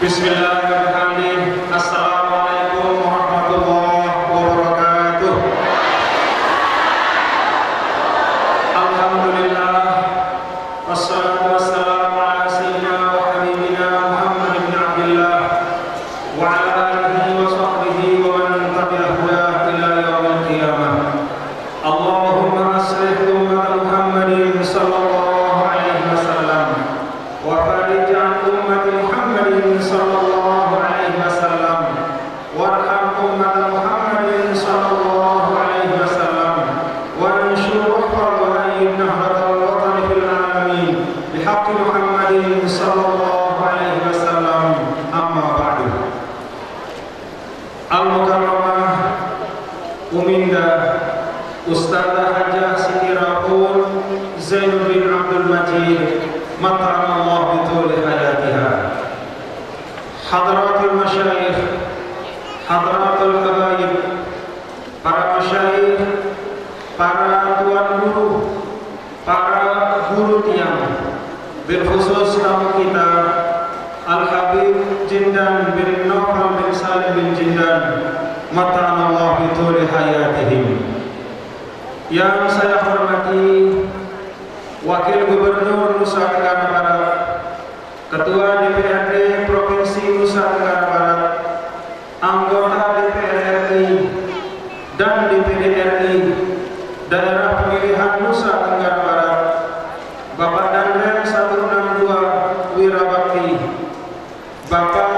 Bismillahirrahmanirrahim. Assalamualaikum warahmatullahi wabarakatuh. Alhamdulillah, wassalatu wassalamu ala sayyidina wa habibina Muhammad ibn Abdillah wa ala alihi wa sahbihi wa man tabi'ahu ila yaumil qiyamah. Allahumma aslih ummata Muhammadin sallallahu alaihi wasallam wa farij an ummati Muhammadin sallallahu alaihi wasallam warham ummata Muhammadin sallallahu alaihi wasallam wa anshur ukhra wa ayyid nahratal watan fil alamin bihaqqi Muhammadin sallallahu alaihi wasallam. Amma ba'du. Al-Mukarramah Uminda Ustadzah Hajah Siti Rahul Zainul bin Abdul Majid mata'anallah bituli hayatiha. Hadratul masyayikh, hadratul habaib, para masyayikh, para tuan guru, para guru tiang, berkhusus tamu kita Al-Habib Jindan bin Nawfal bin Salim bin Jindan mata'anallah bituli hayatihim. Yang saya hormati Wakil Gubernur Nusa Tenggara Barat, Ketua DPRD Provinsi Nusa Tenggara Barat, anggota DPR RI dan DPD RI Daerah Pemilihan Nusa Tenggara Barat, Bapak Danrem 162 Wirabakti, Bapak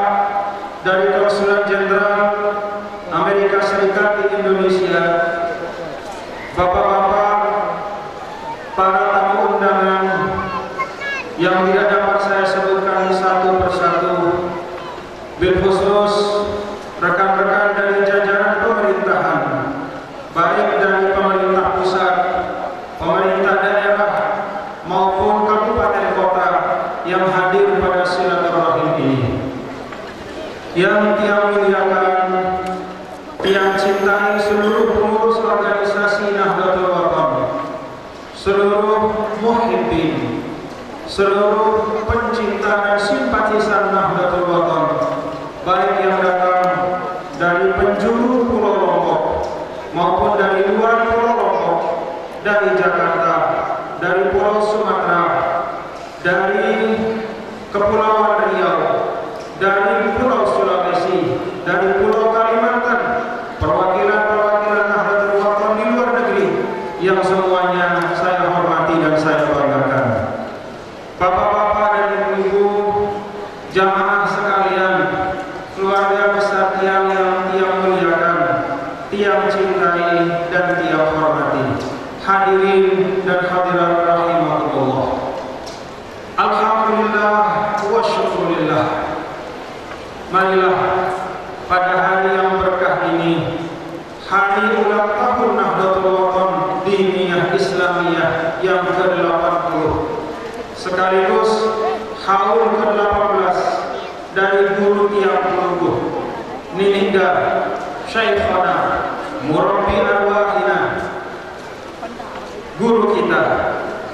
dari Konsulat Jenderal Amerika Serikat di Indonesia, Bapak-bapak, para tamu undangan yang tidak dapat saya sebutkan satu persatu, bilkhusus rekan-rekan dari jajaran pemerintahan, baik dari pemerintah pusat, pemerintah daerah maupun kabupaten kota yang hadir pada silaturahim ini. Yang tiang muliakan, tiang cintai seluruh pengurus organisasi Nahdlatul Wathon, seluruh muhibbin, seluruh pencinta dan simpatisan Nahdlatul Wathon, baik yang datang dari penjuru Pulau Lombok maupun dari luar Pulau Lombok, dari Jakarta, dari Pulau Sumatera, dari Kepulauan Riau, dari Pulau Sulawesi, dari Pulau Kalimantan, perwakilan-perwakilan Nahdlatul Wathon di luar negeri yang semuanya saya hormati dan saya banggakan. Bapak-bapak dan ibu-ibu, jamaah sekalian, keluarga besar tiang yang tiang muliakan, tiang cintai dan tiang hormati, hadirin dan hadirat rahimakumullah. Alhamdulillah wa syukurillah. Marilah pada hari yang berkah ini, hari ulang tahun Nahdlatul Wathon Diniyah Islamiyah yang ke-80, sekaligus haul ke-18 dari guru tiang peluguh Nininda Syekhana Murabbi Arwahina, guru kita,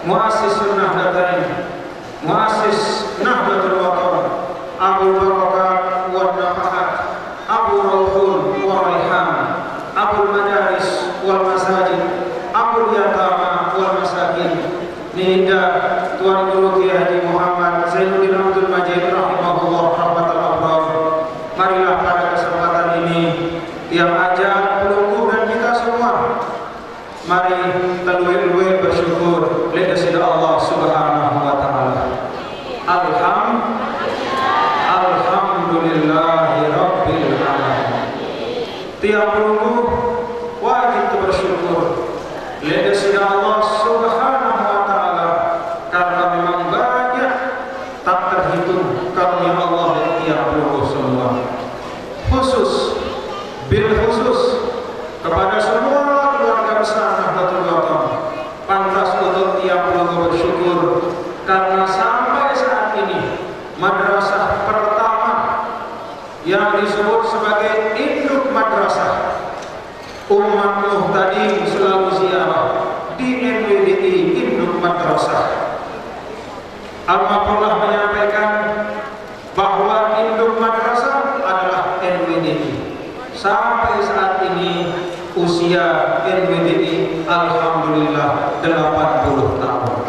Muassis Nahdlatain, Muassis Nahdlatul Wathon, Abu Barakat wa Nafahat, Abu Rawhun wa Raihan, Abul Madaris wal Masajid, Abul Yatama wal Masakin, Nininda Tuan Guru Kiai Haji Muhammad Zainuddin Abdul Majid rahimahullah rahmatal abrar. Marilah pada kesempatan ini yang ajak pelunggu dan kita semua, mari teluir-luir bersyukur kepada Allah Subhanahu wa taala. Alhamdulillahi rabbil alamin. Tiap pelunggu wajib bersyukur kepada Allah Subhanahu wa taala karena memang banyak tak terhitung karunia Allah dari tiap pelunggu semua. Bil khusus kepada semua keluarga besar Nahdlatul Wathon, pantas untuk tiap pelunggu bersyukur karena sampai saat ini madrasah pertama yang disebut sebagai induk madrasah Umat Muhtadin Sulawesi di NWDI induk madrasah. Al-Maqullah menyampaikan bahwa induk alhamdulillah 80 tahun.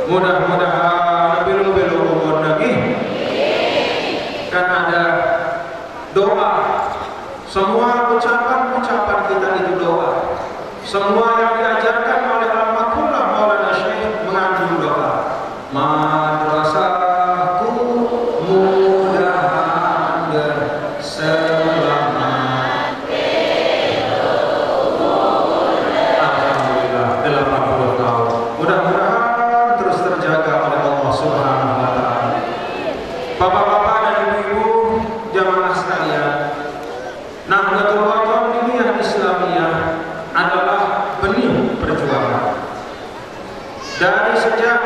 Mudah-mudahan belum umur lagi. Kan ada doa. Semua ucapan kita itu doa. Semua yang diajarkan oleh almarhumlah Maulana Syekh mengandung doa. Madrasahku mudahan berselamat. Alhamdulillah 80 tahun. Mudah-mudahan terus terjaga oleh Allah Subhanahu wa taala. Bapak-bapak dan ibu-ibu jamaah sekalian, Nahdlatul Wathaniyah Islamiyah adalah benih perjuangan. Dari sejak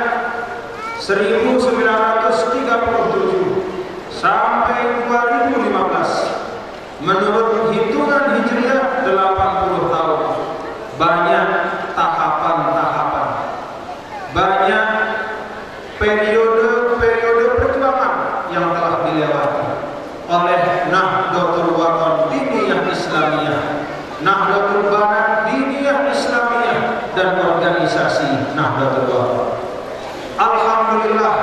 1937 sampai 2015, menurut hitungan Hijriah 80 tahun, banyak tahapan-tahapan, banyak periode-periode perjuangan yang telah dilewati oleh Nahdlatul Wathaniyah Islamiyah, Nahdlatul Banat Diniyah Islamiyah, dan organisasi Nahdlatul Wathon. Alhamdulillah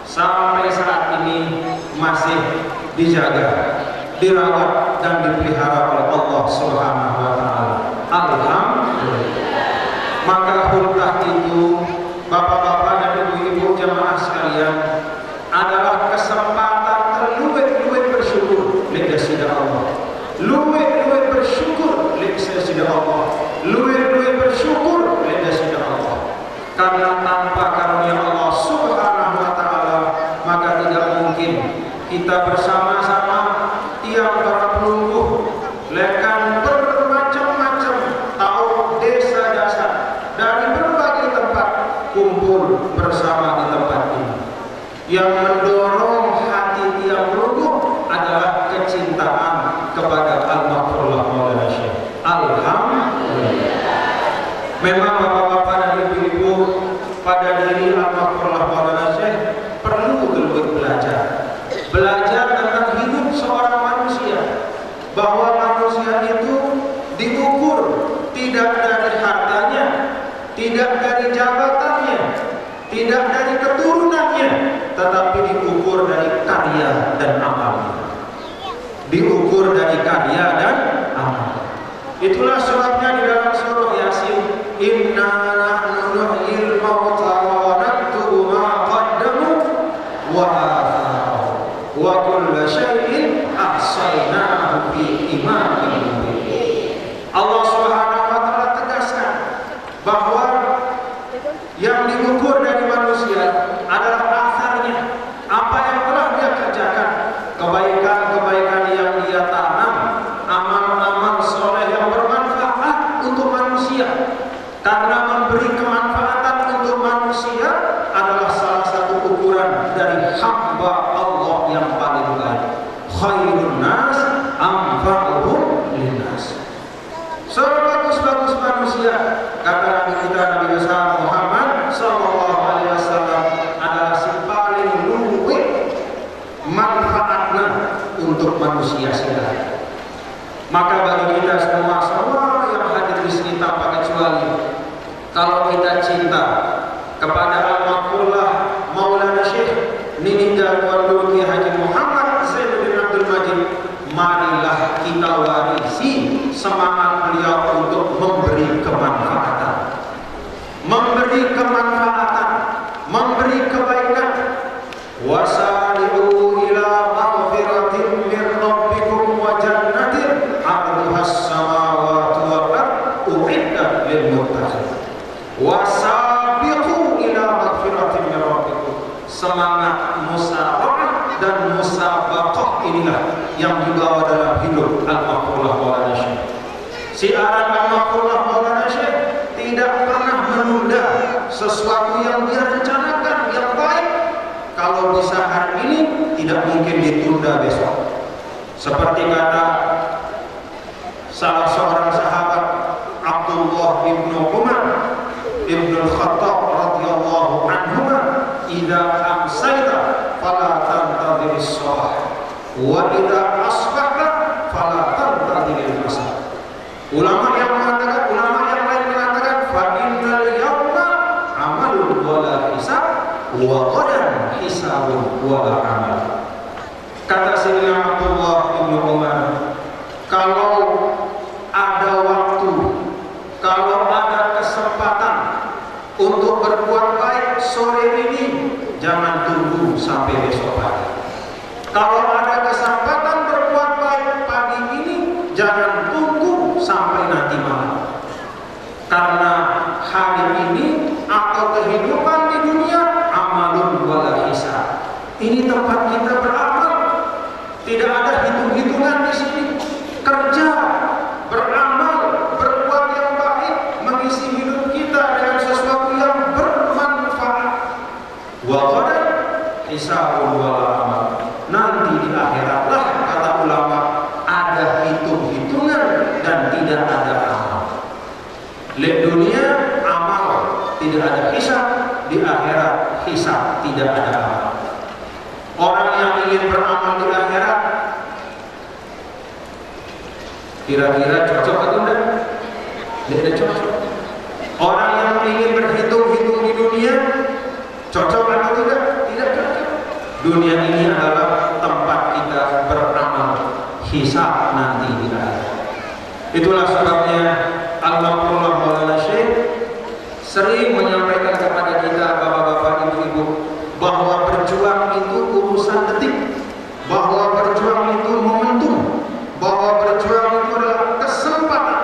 sampai saat ini masih dijaga, dirawat dan dipelihara oleh Allah Subhanahu wa taala. Alhamdulillah. Maka hulkah itu, bapak-bapak dan ibu-ibu jamaah sekalian, adalah kesempatan terluwih-luwih bersyukur li sida Allah. Luwih-luwih bersyukur li sida Allah. Luwih-luwih bersyukur li sida Allah. Karena tanpa karunia Allah Subhanahu wa taala, maka tidak mungkin kita bersama-sama tiang para pelungguh lekan bermacam-macam tahu desa-desa dari berbagai tempat kumpul bersama di tempat ini. Yang mendorong hati tiang pelungguh adalah kecintaan kepada almarhum Maulana Syekh. Alhamdulillah. Memang bapak-bapak dan ibu-ibu, pada diri almarhum Maulana Syekh perlu terus belajar. Belajar tentang hidup seorang manusia, bahwa manusia itu diukur tidak dari hartanya, tidak dari jabatannya, tidak dari keturunannya, tetapi diukur dari karya dan amalnya. Diukur dari karya dan amal. Itulah sebabnya di dalam surah Yasin, inna nahnu nuhyil mauta wa naktubu ma qaddamu wa atharu wa kullu syai'in ahsaynahu fi imamin mubin. Allah Subhanahu wa taala tegaskan bahwa yang diukur dari manusia adalah asarnya, apa yang telah dia kerjakan, kebaikan-kebaikan yang dia tanam, amal-amal soleh yang bermanfaat untuk manusia. Karena memberi kemanfaatan untuk manusia adalah salah satu ukuran dari hamba Allah yang paling baik. Khairun nas anfa'uhum linnas. Sebagus-bagus manusia, kata Nabi kita Nabi besar Muhammad sallallahu alaihi wasallam, adalah si paling luwih manfaatnya untuk manusia sekalian. Maka bagi kita semua yang hadir di sini tanpa kecuali, kalau kita cinta kepada almarhumlah Maulana Syekh Nininggal Tuan Guru Kiai Haji Muhammad Zainuddin Abdul Majid, marilah kita warisi semangat beliau untuk memberi kemanfaatan, memberi kebaikan. Wasari'u ila maghfiratin min rabbikum wa jannatin 'arduhas samawati wal ardu u'iddat lil muttaqin. Wasabiqu ila maghfiratin min rabbikum. Semangat musabaqah dan musabaqah inilah yang dibawa dalam hidup almarhum Maulana Syekh. Siaran almarhum Maulana Syekh tidak pernah menunda sesuatu yang dia rencanakan yang baik. Kalau bisa hari ini, tidak mungkin ditunda besok. Seperti kata salah seorang sahabat, Abdullah bin Umar bin Khattab radhiyallahu anhu, "Idza amsayta fala tantadhiris sabah, wa idza asbahta fala tantadhiril masa." Ulama yang lain mengatakan, wa qadan hisabun wa amal. Kata Sayyidina Abdullah bin Umar, kalau ada waktu, kalau ada kesempatan untuk berbuat baik sore ini, jangan tunggu sampai besok pagi. Kalau ada kesempatan berbuat baik pagi ini, jangan tunggu sampai nanti malam. Karena hari ini atau kehidupan di dunia amalun wala hisab. Ini tempat kita beramal. Tidak ada hitung-hitungan di sini. Kerja, beramal, berbuat yang baik, mengisi hidup kita dengan sesuatu yang bermanfaat. Wa qadan hisabun wala amal. Nanti di akhiratlah, kata ulama, ada hitung-hitungan dan tidak ada amal. Di dunia amal, tidak ada hisab. Di akhirat hisab, tidak ada amal. Orang yang ingin beramal di akhirat, kira-kira cocok atau enggak? Tidak cocok. Orang yang ingin berhitung-hitung di dunia, cocok atau tidak? Tidak cocok. Dunia ini adalah tempat kita beramal, hisab nanti di akhirat. Itulah sebabnya Al-Maqrullah Maulana Syekh sering menyampaikan kepada kita, bapak-bapak, ibu-ibu, bahwa berjuang itu urusan detik, bahwa berjuang itu momentum, bahwa berjuang itu adalah kesempatan.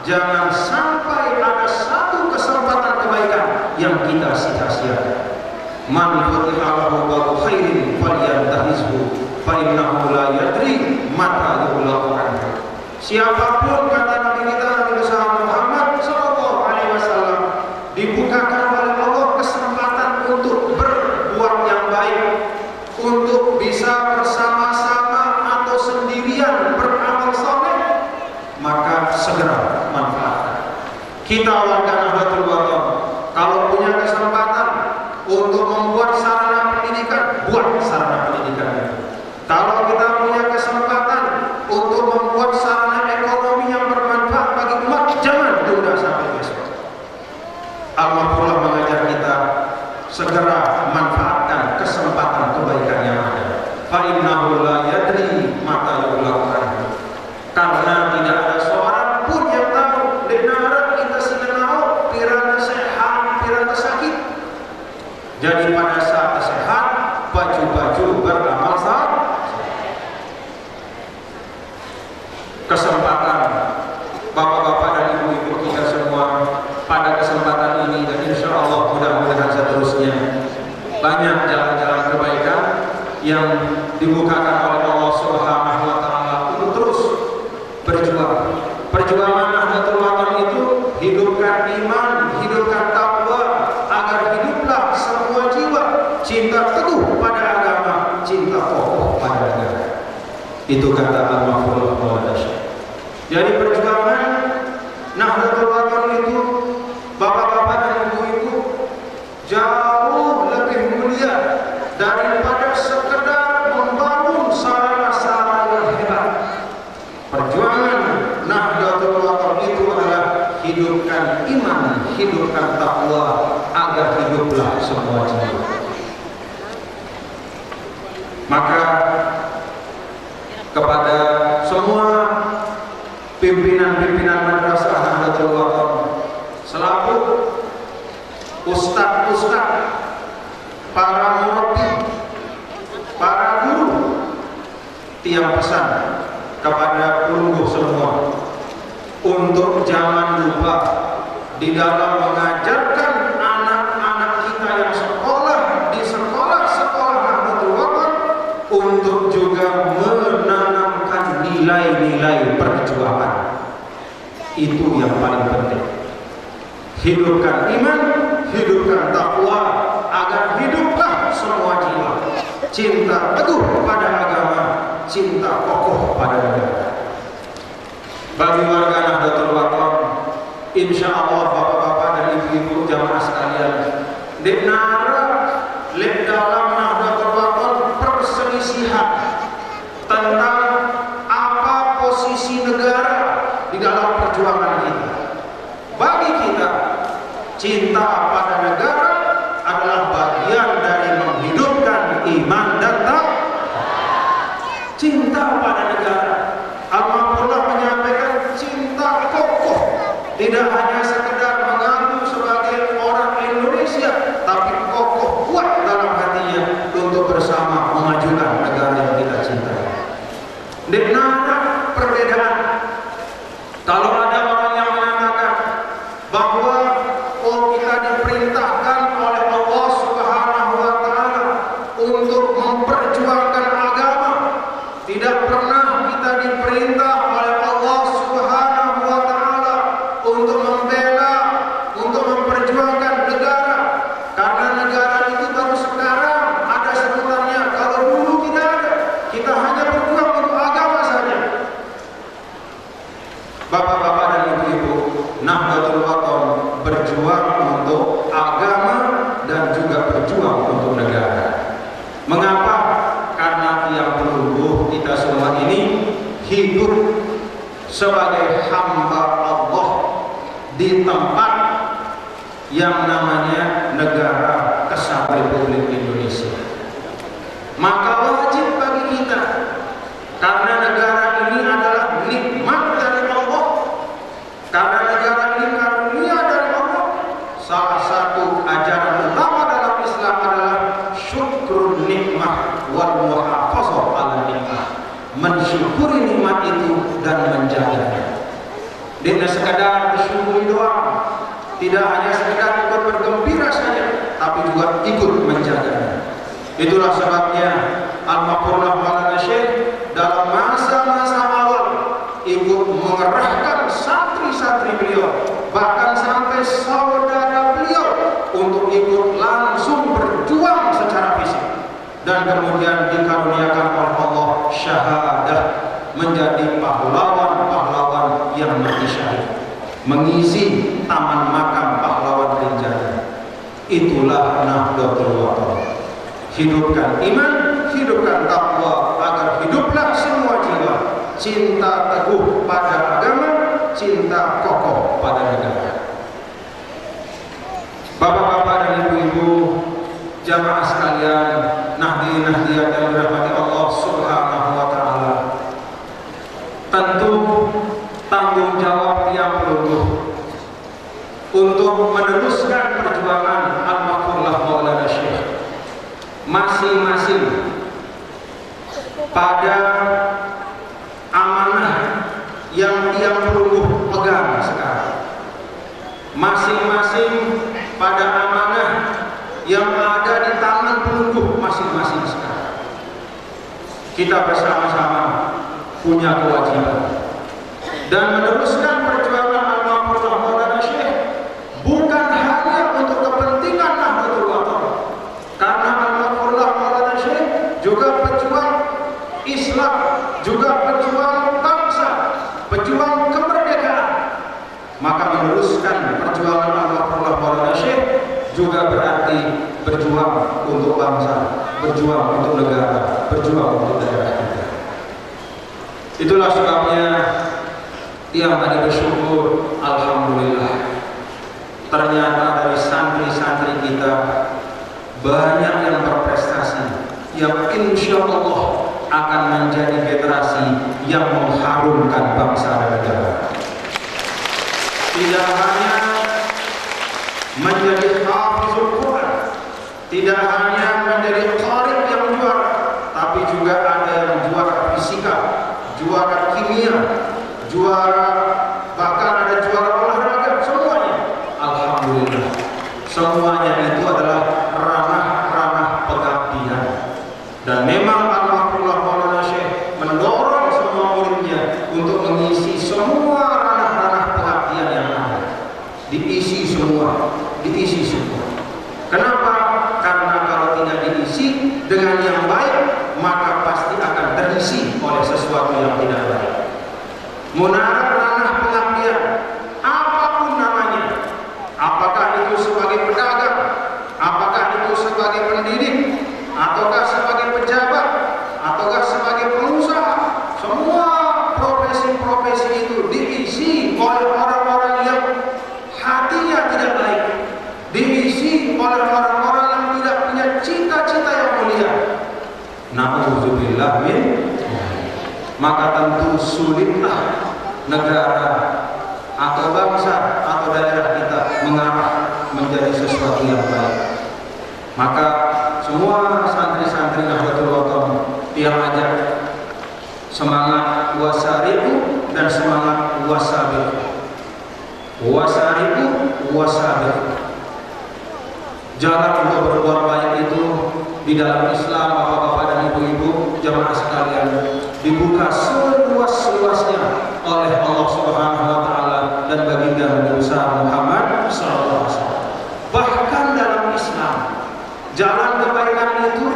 Jangan sampai ada satu kesempatan kebaikan yang kita sia-siakan. Man futiha lahu babu khairin falyantahizhu fa innahu la yadri mata yughlaqu anhu. Siapapun, kata Nabi kita Nabi Muhammad sallallahu alaihi wasallam, dibukakan oleh Allah kesempatan untuk berbuat yang baik, untuk bisa bersama-sama atau sendirian beramal saleh, maka segera manfaatkan. Kita warga Nahdlatul Wathon, kalau punya kesempatan untuk membuat sarana pendidikan, buat sarana pendidikan. Kalau kita punya kesempatan untuk membuat sarana ekonomi yang bermanfaat bagi umat, jangan tunda sampai besok. Al-Maqrullah mengajar kita segera manfaatkan kesempatan kebaikan yang ada. Fa innahu la yadri mata yughlaqu anhu. Karena tidak ada seorang pun yang tahu denara kita sinau pirana sehat, pirana sakit. Jadi pada saat sehat, baju-baju beramal sah. Kesempatan bapak-bapak dan ibu-ibu kita semua pada kesempatan ini, dan insya Allah mudah-mudahan seterusnya banyak jalan-jalan kebaikan yang dibukakan oleh Allah Subhanahu wa Ta'ala untuk terus berjuang. Perjuangan Nahdlatul Wathon itu hidupkan iman, hidupkan takwa, agar hiduplah semua jiwa cinta teguh pada agama, cinta kokoh pada negara. Itu kata Al-Maqrullah Maulana Syekh. Jadi perjuangan Nahdlatul Wathon itu, bapak-bapak dan ibu-ibu, jauh lebih mulia daripada sekedar membangun sarana-sarana yang hebat. Perjuangan Nahdlatul Wathon itu adalah hidupkan iman, hidupkan takwa, agar hiduplah semua jiwa. Maka kepada semua pimpinan-pimpinan madrasah Nahdlatul Wathon, selaku ustadz-ustadz, para murabbi, para guru, tiang pesan kepada pelungguh semua untuk jangan lupa di dalam mengajarkan anak-anak kita yang sekolah di sekolah-sekolah Nahdlatul Wathon untuk juga menanamkan nilai-nilai perjuangan. Itu yang paling penting. Hidupkan iman, hidupkan takwa, agar hiduplah semua jiwa cinta teguh pada agama, cinta kokoh pada negara. Bagi warga Nahdlatul Wathon, insya Allah bapak-bapak dan ibu-ibu jamaah sekalian, denara lek dalam Nahdlatul Wathon perselisihan tentang apa posisi negara di dalam perjuangan kita. Bagi kita, cinta pada negara adalah bagian dari sebagai hamba Allah di tempat yang namanya Negara Kesatuan Republik Indonesia. Maka wajib bagi kita, karena negara ini adalah nikmat dari Allah, karena negara ini karunia dari Allah. Salah satu ajaran utama dalam Islam adalah syukrun nikmah wal muhafazah ala nikmah, mensyukuri nikmat itu dan menjaganya. Tidak sekadar bersyukur doang, tidak hanya sekedar ikut bergembira saja, tapi juga ikut menjaganya. Itulah sebabnya Al-Maqurlah Maulana Syekh dalam masa-masa awal ikut mengerahkan santri-santri beliau, bahkan sampai saudara beliau, untuk ikut langsung berjuang secara fisik, dan kemudian dikaruniakan oleh Allah syahadah, menjadi pahlawan-pahlawan yang mati syahid, mengisi taman makam pahlawan Rinjani. Itulah Nahdlatul Wathon. Hidupkan iman, hidupkan takwa, agar hiduplah semua jiwa cinta teguh pada agama, cinta kokoh pada negara. Bapak-bapak dan ibu-ibu, jamaah sekalian, nahdi-nahdiyat yang dirahmati Allah Subhanahu wa taala. Tentu tanggung jawab yang penuh untuk meneruskan perjuangan Al-Maqurlah Maulana Syekh masing-masing pada amanah yang dia perlu pegang sekarang, masing-masing pada amanah yang ada di tangan pelungguh masing-masing sekarang. Kita bersama-sama punya kewajiban dan meneruskan perjuangan Al-Maqurlah Maulana Syekh bukan hanya untuk kepentingan Nahdlatul Wathon, karena Al-Maqurlah Maulana Syekh juga pejuang Islam, juga pejuang bangsa, pejuang kemerdekaan. Maka meneruskan perjuangan Al-Maqurlah Maulana Syekh juga berarti berjuang untuk bangsa, berjuang untuk negara, berjuang untuk daerah kita. Itulah sebabnya tiap hari bersyukur, alhamdulillah, ternyata dari santri-santri kita banyak yang berprestasi, yang insya Allah akan menjadi generasi yang mengharumkan bangsa dan negara. Tidak hanya menjadi hafizul Quran, tidak hanya menjadi qari yang juara, tapi juga ada yang juara fisika, juara kimia, juara, bahkan ada juara olahraga, semuanya. Alhamdulillah, semuanya itu adalah ranah-ranah pengabdian. Dan memang Al-Maqurlah Maulana Syekh mendorong semua muridnya untuk mengisi semua ranah-ranah pengabdian yang ada. Diisi semua, diisi semua. Kenapa? Karena kalau tidak diisi dengan yang baik, maka pasti akan terisi oleh sesuatu yang tidak baik. Munara ranah pengabdian, apapun namanya, apakah itu sebagai pedagang, apakah itu sebagai pendidik, ataukah sebagai pejabat, ataukah sebagai pengusaha, semua profesi-profesi itu diisi oleh orang-orang yang hatinya tidak baik, diisi oleh orang-orang yang tidak punya cita-cita yang mulia. Na'udzubillah min. Maka tentu sulitlah negara atau bangsa atau daerah kita mengarah menjadi sesuatu yang baik. Maka semua santri-santri Nahdlatul Wathon tiap ajak semangat wasariku dan semangat wasabiqu. Wasariku wasabiqu. Jalan untuk berbuat baik itu di dalam Islam, bapak-bapak dan ibu-ibu, jamaah sekalian, dibuka seluas-luasnya oleh Allah Subhanahu wa taala dan baginda Nabi Muhammad sallallahu alaihi wasallam. Bahkan dalam Islam, jalan kebaikan itu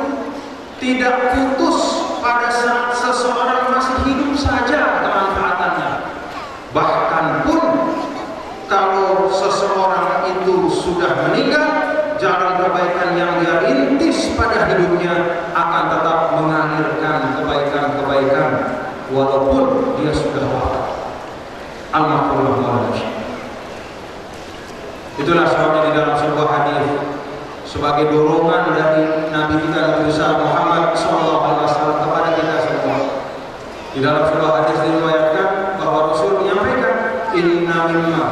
tidak putus pada saat seseorang masih hidup saja kemanfaatannya. Bahkan pun kalau seseorang itu sudah meninggal, jalan kebaikan yang dia rintis pada hidupnya akan tetap mengalirkan kebaikan-kebaikan walaupun dia sudah wafat. al-maqbulah manusia. Itulah sebabnya di dalam sebuah hadis sebagai dorongan dari Nabi kita Nabi besar Muhammad SAW kepada kita semua. Di dalam sebuah hadis diriwayatkan bahwa Rasul menyampaikan, inna mimma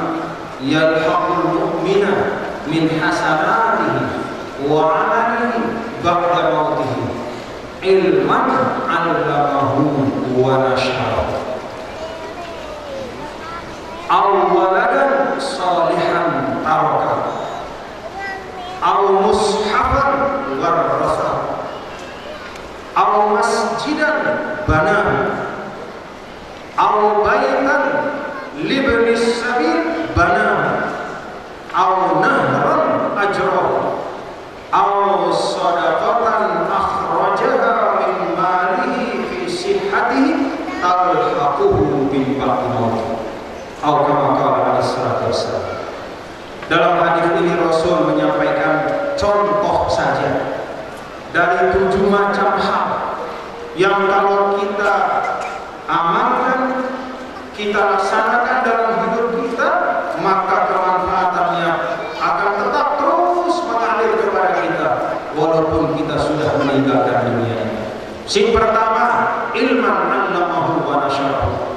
yalhaqul mu'mina min hasanatihi wa 'amalihi ba'da mautihi ilman 'allamahu wa nasharahu aw waladan salihan taraka aw mushafan warrasa aw masjidan bana aw baitan libnis sabil bana aw nahran ajra aw sadaqatan akhrajaha min malihi fi sihhatihi talhaquhu bil maut aw kama qala alaihi salatu wassalam. Dalam hadis ini Rasul menyampaikan contoh saja dari 7 macam hal yang kalau kita amalkan, kita laksanakan dalam hidup kita, maka kemanfaatannya akan tetap terus mengalir kepada kita walaupun kita sudah meninggalkan dunia ini. Yang pertama, ilman 'allamahu wa nasharahu.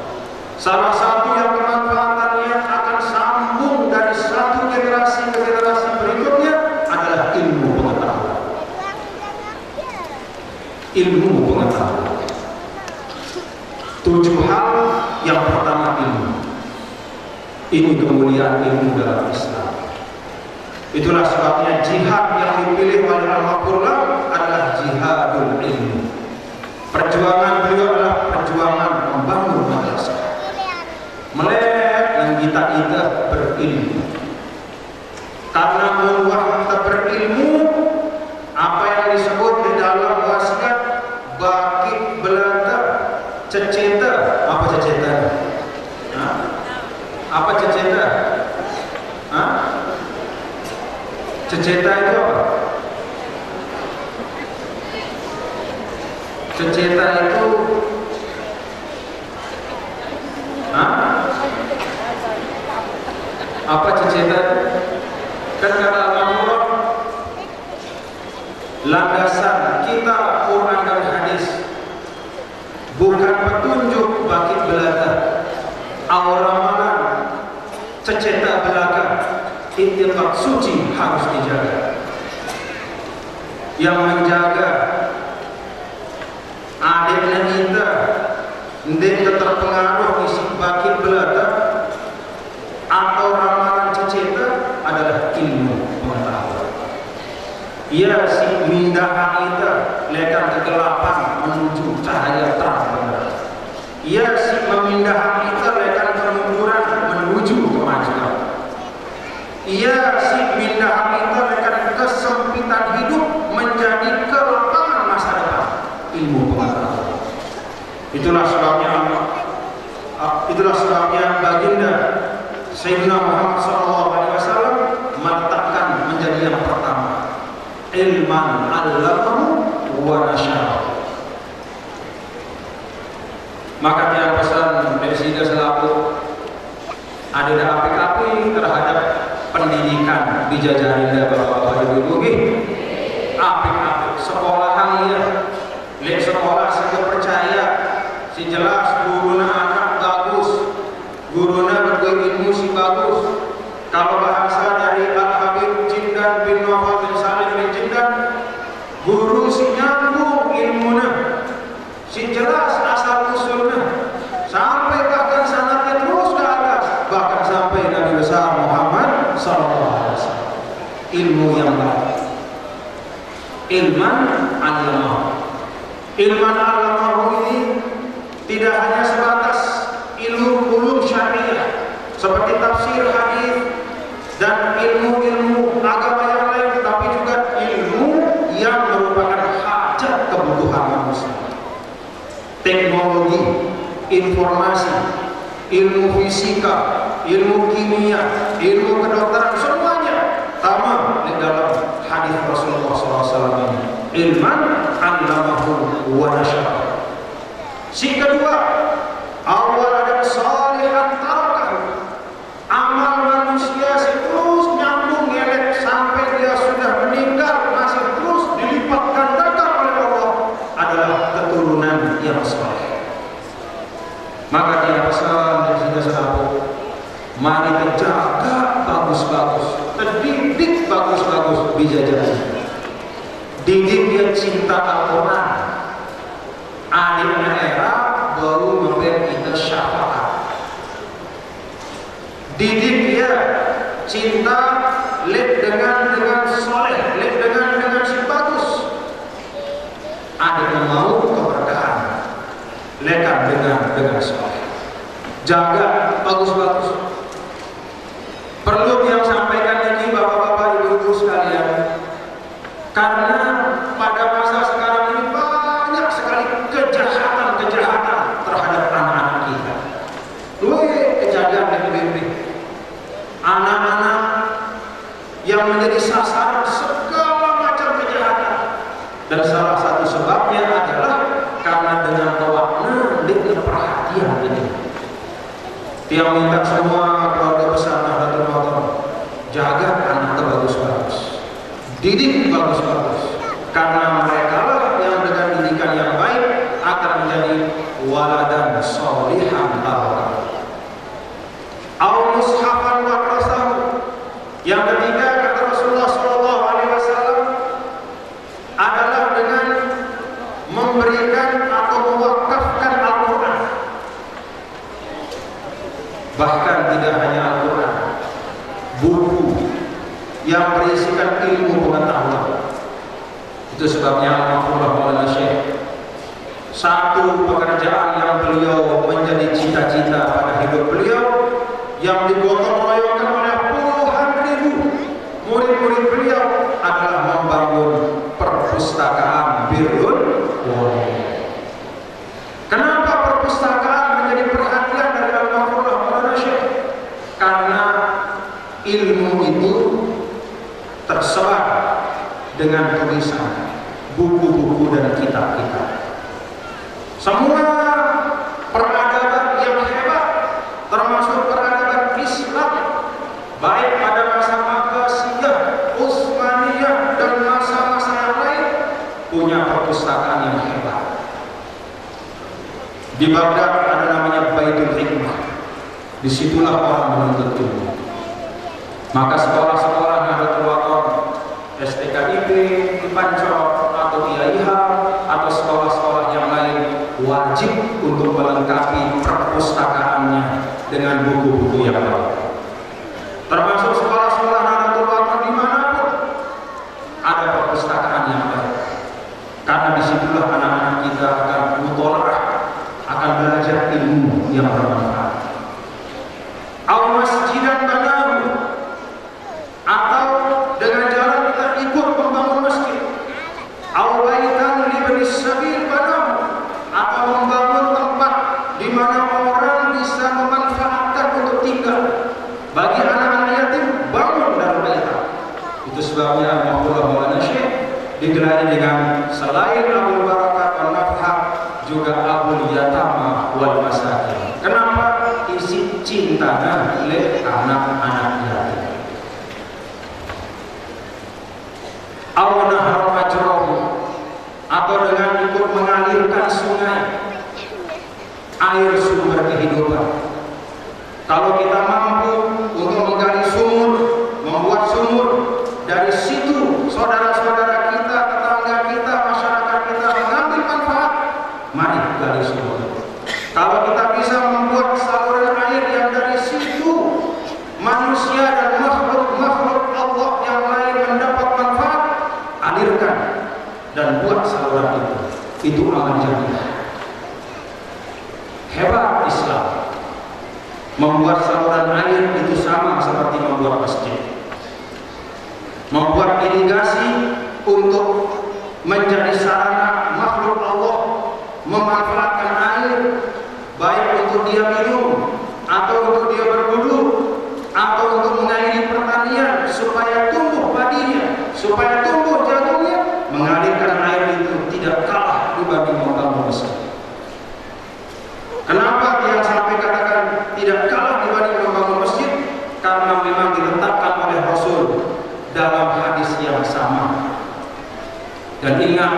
Salah satu yang kemanfaatannya akan sambung dari satu generasi ke generasi berikutnya adalah ilmu pengetahuan. Ilmu pengetahuan. 7 hal. Yang pertama, ilmu. Ini kemuliaan ilmu dalam Islam. Itulah sebabnya jihad yang dipilih oleh Al-Maqbulah adalah jihadul ilmu. Perjuangan beliau adalah perjuangan membangun madrasah, melek yang kita berilmu. Karena menurut kita berilmu, apa yang disebut di dalam wasiat baki belata ceceta. Apa ceceta? Apa ceceta? Ceceta itu apa? Ceceta itu apa ceceta? Kan kata Allah, landasan kita Quran dan hadis, bukan petunjuk bagi belaka, ramalan, ceceta belaka. Intiqad suci harus dijaga. Yang menjaga adiknya kita ndek terpengaruh isi bagi belaka atau ramalan ceceta adalah ilmu pengetahuan. Ia si mindahan kita lekan kegelapan menuju cahaya terang benar. Ia si memindahkan kita lekan kemunduran menuju kemajuan. Ia si mindahan kita lekan kesempitan hidup menjadi kelapangan masa depan. Ilmu pengetahuan. Itulah sebabnya baginda Sayyidina Muhammad SAW meletakkan menjadi yang pertama, ilman 'allamahu wa nasharahu. Maka dia pesan Presiden selaku ada api-api terhadap pendidikan di jajarinda bapak-bapak ibu-ibu. Api-api sekolahan ya, lek sekolah saya percaya, si jelas guruna anak bagus, guruna berilmu si bagus. Kalau bahasa dari Al-Habib Jindan bin Nawfal bin Salim bin Jindan, guru si nyambung ilmunya, si jelas asal usulnya, sampai bahkan sanatnya terus ke atas, bahkan sampai Nabi besar Muhammad SAW. Ilmu yang baik, ilman 'allamahu. Ilman 'allamahu ini tidak hanya sebatas ilmu syariah seperti tafsir hadis dan ilmu-ilmu agama yang lain, tapi juga ilmu yang merupakan hajat kebutuhan manusia. Teknologi, informasi, ilmu fisika, ilmu kimia, ilmu kedokteran, semuanya sama di dalam hadis Rasulullah SAW ini. Ilman 'allamahu wa nasharahu. Si kedua, awal dan salihan tarakah bisa jadi. Didik dia cinta Al-Quran. Adiknya era baru memberi kita syafaat. Didik dia cinta lek dengan soleh, lek dengan si bagus. Adiknya mau keberkahan, lekan dengan soleh. Jaga bagus-bagus. Perlu yang sampaikan ini bapak-bapak, ibu-ibu sekalian, karena pada masa sekarang ini banyak sekali kejahatan terhadap anak-anak kita. Kejadian di anak-anak yang menjadi sasaran segala macam kejahatan, dan salah satu sebabnya adalah karena dengan tawadhu dan perhatian ini. Tiang minta semua keluarga besar Nahdlatul Ulama jaga anak bagus-bagus, didik bagus-bagus, karena mereka lah yang dengan didikan yang baik akan menjadi waladan sholihan barak. Au mushafan wa rasahu. Yang ketiga kata Rasulullah sallallahu alaihi wasallam adalah dengan memberikan atau mewakafkan Al-Qur'an. Bahkan tidak hanya Al-Qur'an, buku yang berisikan ilmu pengetahuan. Itu sebabnya Al-Mahfudh Maulana Syekh, satu pekerjaan yang beliau menjadi cita-cita pada hidup beliau, yang digotong royongkan oleh puluhan ribu murid-murid beliau, adalah membangun perpustakaan Birrul Walidain. Kenapa perpustakaan menjadi perhatian dari Al-Mahfudh Maulana Syekh? Karena ilmu itu tersebar dengan tulisan, buku-buku dan kitab-kitab. Semua peradaban yang hebat, termasuk peradaban Islam, baik pada masa Abbasiyah, Utsmaniyah, dan masa-masa yang lain, punya perpustakaan yang hebat. Di Baghdad ada namanya Baitul Hikmah. Disitulah orang menuntut ilmu. Maka sekolah-sekolah Nahdlatul Ulama, STKIP, Pancor, atau IAIH, atau sekolah-sekolah yang lain wajib untuk melengkapi perpustakaannya dengan buku-buku yang baik. Termasuk sekolah-sekolah Nahdlatul Ulama dimanapun ada perpustakaan yang baik, karena disitulah anak-anak kita akan mutola'ah, akan belajar ilmu yang bermanfaat. Au masjidan banahu, atau dengan jalan kita ikut membangun masjid. Au baitan libnis sabil banahu, atau membangun tempat di mana orang bisa memanfaatkan untuk tinggal. Bagi anak-anak yatim, bangun darul baitan. Itu sebabnya Mahfudh Maulana Syekh digelari dengan selain Abul Barakat wal Nafhah juga Abul Yatama wal Masakin. Kenapa? Isi cintanya oleh anak-anak yatim. Au nahar majrahu, atau dengan ikut mengalirkan sungai, air sumber kehidupan. Kalau kita mampu untuk menggali sumur, membuat sumur, dari situ saudara-saudara kita, tetangga kita, masyarakat kita mengambil manfaat, mari gali sumur. Kalau kita bisa membuat saluran air yang dari situ manusia dan makhluk-makhluk Allah yang lain mendapat manfaat, alirkan dan buat saluran itu aman jadiah. Hebat Islam. Membuat saluran air itu sama seperti membuat masjid. Membuat irigasi untuk menjadi sarana makhluk Allah memanfaatkan air, baik untuk dia minum, atau untuk dia berwudu, atau untuk mengairi pertanian supaya tumbuh padinya, supaya tumbuh jagungnya. Mengalirkan air itu tidak kalah dibanding membangun masjid. Kenapa dia sampai katakan tidak kalah dibanding membangun masjid? Karena memang diletakkan oleh Rasul dalam hadis yang sama. Dan ingat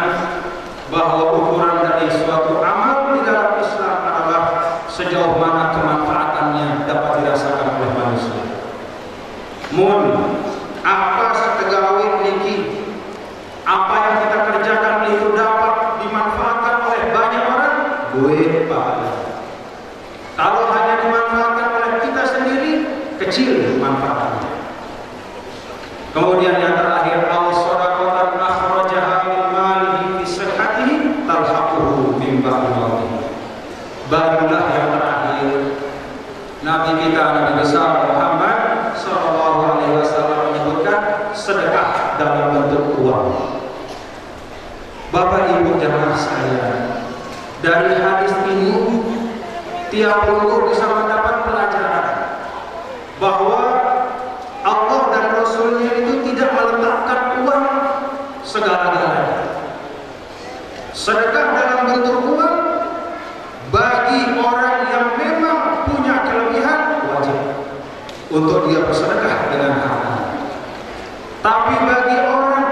bahwa ukuran dari suatu amal di dalam Islam adalah sejauh mana kemanfaatannya dapat dirasakan oleh manusia. Mun apa setegawe niki duit pahala. Kalau hanya dimanfaatkan oleh kita sendiri, kecil manfaatnya. Kemudian yang terakhir, al-shadaqatan akhrajaha min malihi fi sihhatihi talhaquhu min ba'di mautihi. Barulah yang terakhir, Nabi kita Nabi besar Muhammad sallallahu alaihi wasallam menyebutkan sedekah dalam bentuk uang. Bapak Ibu jamaah sekalian, dari hadis ini tiap peluru bisa mendapat pelajaran bahwa Allah dan Rasulnya itu tidak meletakkan uang segala-galanya. Sedekah dalam bentuk uang bagi orang yang memang punya kelebihan wajib untuk dia bersedekah dengan harta. Tapi bagi orang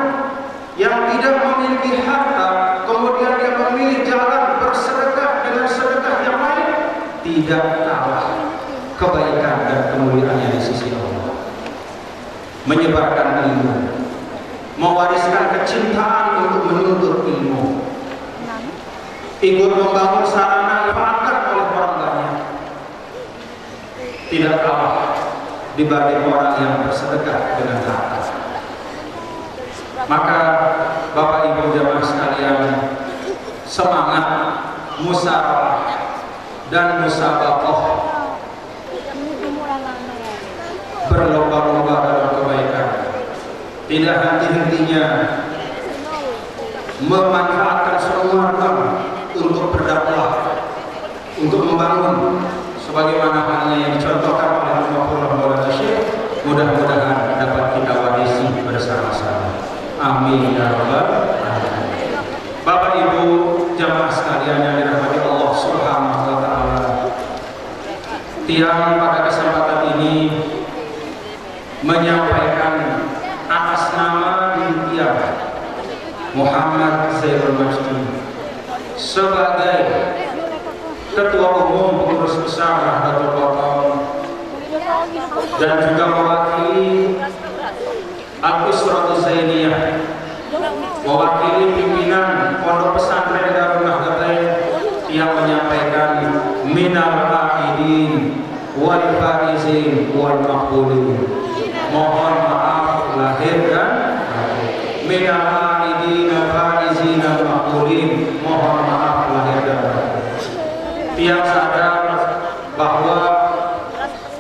yang tidak memiliki harta, kemudian dia memilih jalan bersedekah dengan sedekah yang lain, tidak kalah kebaikan dan kemuliaannya di sisi Allah. Menyebarkan ilmu, mewariskan kecintaan untuk menuntut ilmu, ikut membangun sarana dimanfaatkan oleh orang banyak, tidak kalah dibanding orang yang bersedekah dengan harta. Maka Bapak Ibu jamaah sekalian, semangat musyawarah dan musabaqah, berlomba-lomba dalam kebaikan, tidak henti-hentinya memanfaatkan semua ruang untuk berdakwah, untuk membangun sebagaimana halnya yang dicontohkan oleh Al-Mahfuz Maulana Syekh. Mudah-mudahan dapat kita warisi bersama-sama. Amin ya rabbal alamin. Bapak Ibu jamaah sekalian yang dirahmati Allah Subhanahu wa taala, tiang pada kesempatan ini menyampaikan atas nama tiang Muhammad Zainul Majdi sebagai Ketua Umum Pengurus Besar Nahdlatul Ulama dan juga mewakili Al-Usratul Zainiyah, mewakili pimpinan Pondok Pesantren Darul Nahdlatain yang menyampaikan minal aidin wal faizin wal maqbulin. Mohon maaf lahir dan batin. Minal aidin wal faizin wal maqbulin. Mohon maaf lahir dan batin. Tiap sadar bahwa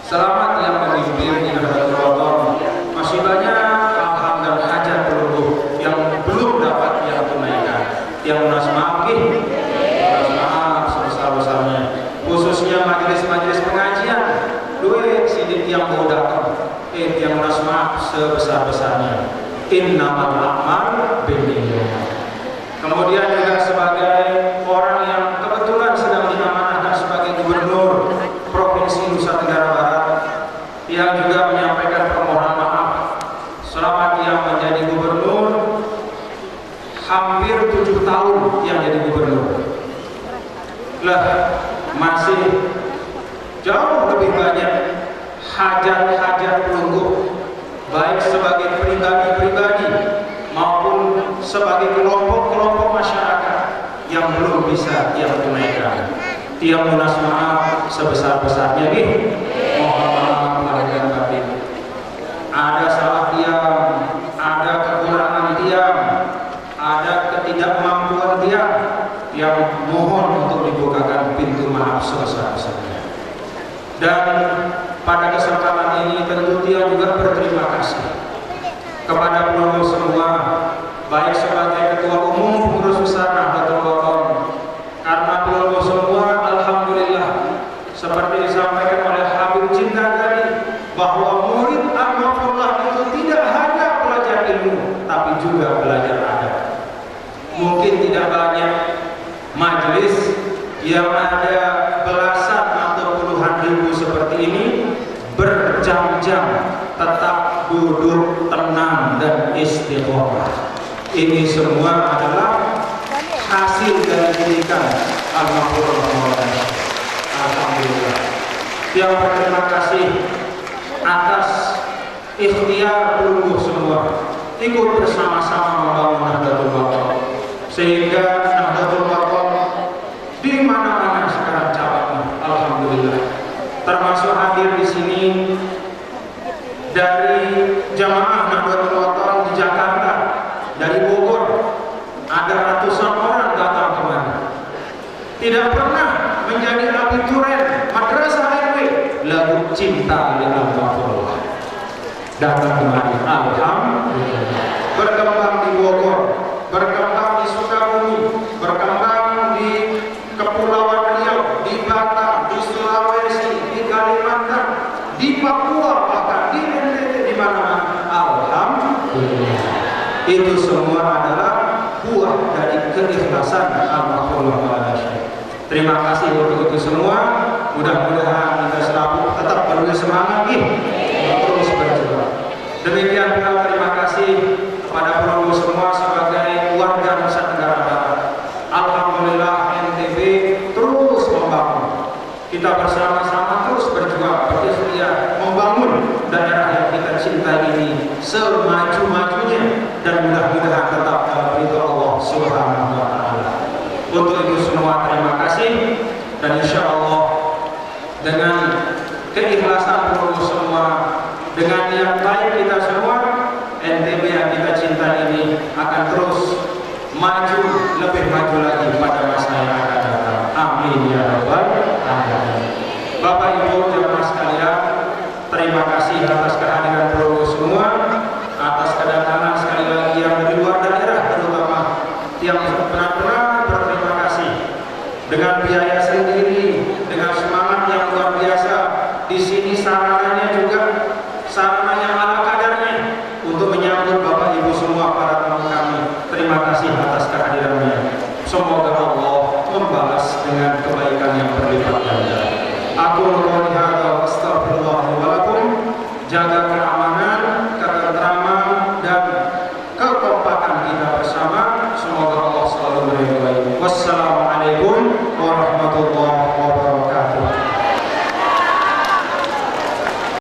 selamat yang memimpin di Nahdlatul Ulama masih banyak hal dan hajat peluru yang belum dapat yang tunaikan. Yang munas maaf, munas maaf sebesar-besarnya, khususnya majelis-majelis pengajian. Duit sidik yang mau datang, yang munas maaf sebesar-besarnya. Innamal a'mal binniyat. Kemudian juga sebagai orang yang kebetulan sedang diamanahkan sebagai Gubernur Provinsi Nusa Tenggara Barat, yang juga menyampaikan permohonan maaf selama dia menjadi gubernur hampir 7 tahun yang jadi gubernur. Masih jauh lebih banyak hajat-hajat pelungguh, baik sebagai pribadi-pribadi maupun sebagai kelompok-kelompok masyarakat yang belum bisa ia tunaikan. Tiang munas maaf sebesar-besarnya nih. Mohon maaf lahir dan batin. Ada salah tiang, ada kekurangan tiang, ada ketidakmampuan tiang, yang mohon untuk dibukakan pintu maaf sebesar-besarnya. Dan pada kesempatan ini tentu tiang juga berterima kasih kepada peluru semua, baik sebagai Ketua Umum Pengurus Besar Nahdlatul Ulama, karena peluru semua alhamdulillah seperti disampaikan oleh Habib Cinta tadi, bahwa murid Al-Mahfuz itu tidak hanya belajar ilmu tapi juga belajar adab. Mungkin tidak banyak majelis yang ada belasan atau puluhan ribu seperti ini berjam-jam tetap duduk tenang dan istiqomah. Ini semua adalah hasil dari didikan Al-Mahfuz. Alhamdulillah. Yang berterima kasih atas ikhtiar pelungguh semua ikut bersama-sama membangun Nahdlatul Ulama, sehingga Nahdlatul Ulama di mana dari jamaah Nahdlatul Wathon di Jakarta, dari Bogor, ada ratusan orang datang kemari. Tidak pernah menjadi abituren madrasah RW, lagu cinta dengan Rasulullah. Datang kemari, alhamdulillah. Berkembang di Bogor, berkembang di Sukabumi, berkembang di Kepulauan Riau, di Batam, di Sulawesi, di Kalimantan, di Papua, bahkan di NTT, di mana-mana. Alhamdulillah. Itu semua adalah buah dari keikhlasan Alhamdulillah. Terima kasih untuk itu semua. Mudah-mudahan kita selalu tetap bersemangat terus berjuang. Demikian pula terima kasih kepada Progo semua sebagai warga Nusa Tenggara Barat. Alhamdulillah NTB terus membangun. Kita bersama-sama terus berjuang, berikhtiar membangun daerah yang kita cintai ini semaju-majunya, dan mudah-mudahan tetap dalam ridho Allah Subhanahu wa taala. Untuk itu semua terima kasih, dan insya Allah dengan keikhlasan Progo semua, dengan niat baik kita semua, NTB yang kita cinta ini akan terus maju, lebih maju lagi pada masa yang akan datang. Amin ya rabbal alamin. Bapak Ibu jamaah sekalian, terima kasih atas kehadiran Progo semua, atas kedatangan sekali lagi yang dari luar daerah, terutama yang benar-benar berterima kasih dengan biaya sendiri, dengan semangat yang luar biasa. Di sini sarananya juga sarana yang ala kadarnya untuk menyambut Bapak Ibu semua para tamu kami. Terima kasih atas kehadirannya. Semoga Allah membalas dengan kebaikan yang berlipat ganda. Aku qouli hadza wa astaghfirullah wa lakum. Jaga